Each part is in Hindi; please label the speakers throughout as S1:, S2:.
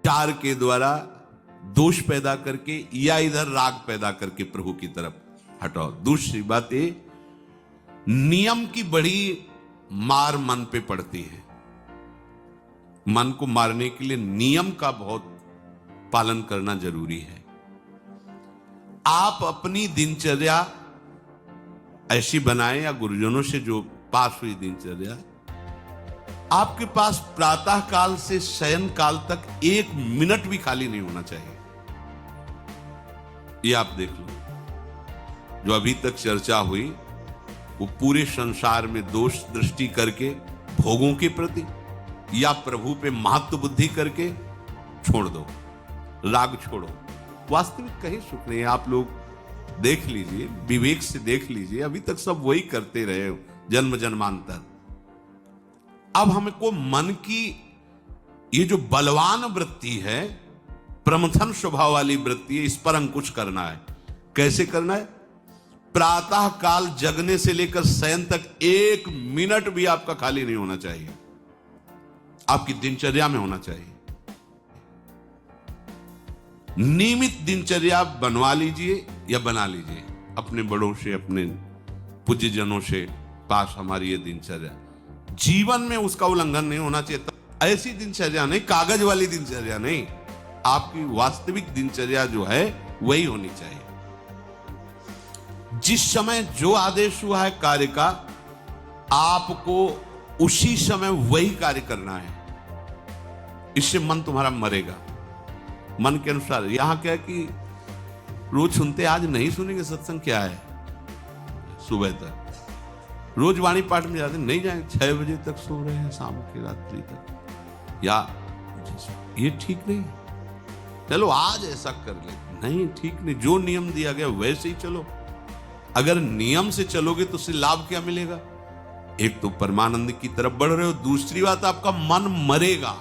S1: विचार के द्वारा दोष पैदा करके या इधर राग पैदा करके प्रभु की तरफ हटाओ। दूसरी बात ये, नियम की बड़ी मार मन पे पड़ती है। मन को मारने के लिए नियम का बहुत पालन करना जरूरी है। आप अपनी दिनचर्या ऐसी बनाएं, या गुरुजनों से जो पास हुई दिनचर्या, आपके पास प्रातः काल से शयन काल तक 1 मिनट भी खाली नहीं होना चाहिए। ये आप देख लो, जो अभी तक चर्चा हुई वो पूरे संसार में दोष दृष्टि करके भोगों के प्रति या प्रभु पे महत्व बुद्धि करके छोड़ दो, राग छोड़ो। वास्तविक कहीं सुख नहीं है। आप लोग देख लीजिए, विवेक से देख लीजिए, अभी तक सब वही करते रहे हो जन्म जन्मांतर। अब हमको मन की ये जो बलवान वृत्ति है, प्रमथन स्वभाव वाली वृत्ति है, इस पर अंकुश करना है। कैसे करना है? प्रातः काल जगने से लेकर शयन तक 1 मिनट भी आपका खाली नहीं होना चाहिए, आपकी दिनचर्या में होना चाहिए। नियमित दिनचर्या बनवा लीजिए या बना लीजिए अपने बड़ों से, अपने पूज्यजनों से पास हमारी ये दिनचर्या, जीवन में उसका उल्लंघन नहीं होना चाहिए। ऐसी दिनचर्या नहीं, कागज वाली दिनचर्या नहीं, आपकी वास्तविक दिनचर्या जो है वही होनी चाहिए। जिस समय जो आदेश हुआ है कार्य का, आपको उसी समय वही कार्य करना है। इससे मन तुम्हारा मरेगा, मन के अनुसार। यहां क्या है कि रोज सुनते, आज नहीं सुनेंगे सत्संग, क्या है सुबह तक रोज वाणी पाठ में जाते, नहीं जाएंगे, 6 बजे तक सो रहे हैं, शाम की रात्रि तक, या ये ठीक नहीं। चलो आज ऐसा कर ले, नहीं ठीक नहीं, जो नियम दिया गया वैसे ही चलो। अगर नियम से चलोगे तो उससे लाभ क्या मिलेगा? एक तो परमानंद की तरफ बढ़ रहे हो, दूसरी बात आपका मन मरेगा।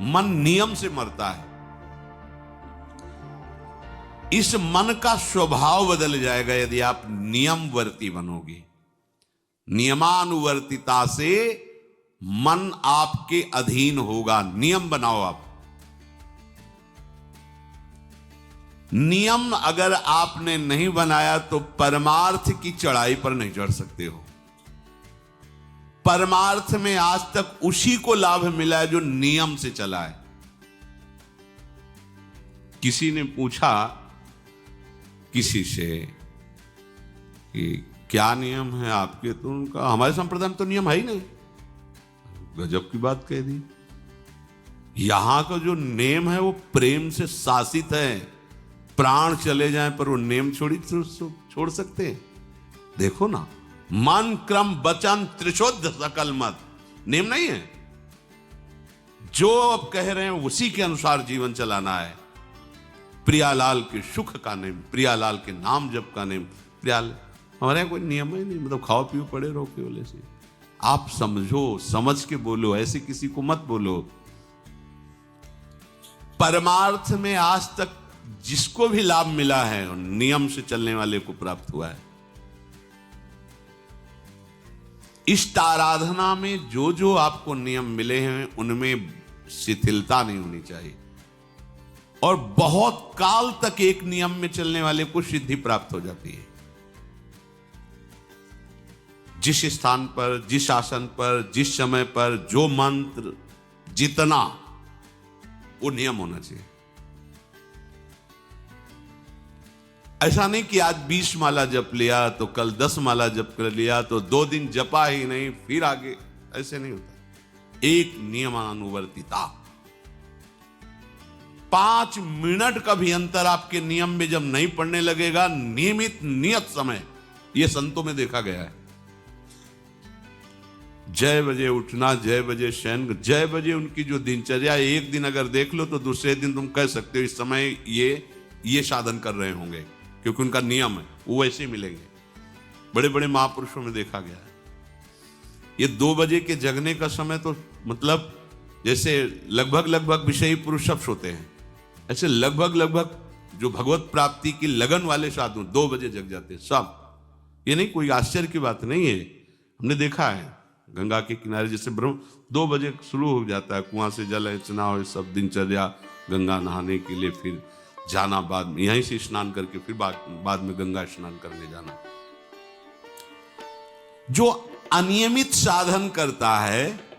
S1: मन नियम से मरता है। इस मन का स्वभाव बदल जाएगा यदि आप नियमवर्ती बनोगे। नियमानुवर्तिता से मन आपके अधीन होगा। नियम बनाओ आप। नियम अगर आपने नहीं बनाया तो परमार्थ की चढ़ाई पर नहीं चढ़ सकते हो। परमार्थ में आज तक उसी को लाभ मिला है जो नियम से चला है। किसी ने पूछा किसी से कि क्या नियम है आपके, तो उनका हमारे संप्रदाय में तो नियम है ही नहीं। गजब की बात कह दी। यहां का जो नेम है वो प्रेम से शासित है। प्राण चले जाएं पर वो नेम छोड़ सकते हैं? देखो ना, मन क्रम वचन त्रिशुद्ध सकल मत, नेम नहीं है। जो अब कह रहे हैं उसी के अनुसार जीवन चलाना है। प्रियालाल के सुख का नेम, प्रियालाल के नाम जप का नेम। प्रियालाल हमारे यहाँ कोई नियम ही नहीं, मतलब खाओ पियो पड़े रहो केवल से। आप समझो, समझ के बोलो, ऐसे किसी को मत बोलो। परमार्थ में आज तक जिसको भी लाभ मिला है नियम से चलने वाले को प्राप्त हुआ है। इष्ट आराधना में जो जो आपको नियम मिले हैं उनमें शिथिलता नहीं होनी चाहिए, और बहुत काल तक एक नियम में चलने वाले को सिद्धि प्राप्त हो जाती है। जिस स्थान पर, जिस आसन पर, जिस समय पर जो मंत्र जितना, वो नियम होना चाहिए। ऐसा नहीं कि आज 20 माला जप लिया तो कल 10 माला जप कर लिया तो 2 दिन जपा ही नहीं फिर आगे, ऐसे नहीं होता। एक नियमानुवर्तिता। 5 मिनट का भी अंतर आपके नियम में जब नहीं पड़ने लगेगा, नियमित नियत समय, यह संतों में देखा गया है। 6 बजे उठना, 6 बजे शयन, 6 बजे उनकी जो दिनचर्या, एक दिन अगर देख लो तो दूसरे दिन तुम कह सकते हो इस समय ये साधन कर रहे होंगे, क्योंकि उनका नियम है, वो वैसे ही मिलेंगे। बड़े बड़े महापुरुषों में देखा गया है। ये 2 बजे के जगने का समय तो मतलब जैसे लगभग विषयी पुरुष सब सोते हैं, ऐसे लगभग जो भगवत प्राप्ति की लगन वाले साधु 2 बजे जग जाते हैं सब। ये नहीं, कोई आश्चर्य की बात नहीं है। हमने देखा है गंगा के किनारे जैसे ब्रह्म 2 बजे शुरू हो जाता है, कुआं से जल अर्चना और सब दिनचर्या, गंगा नहाने के लिए फिर जाना, बाद में यहीं से स्नान करके फिर बाद में गंगा स्नान करने जाना। जो अनियमित साधन करता है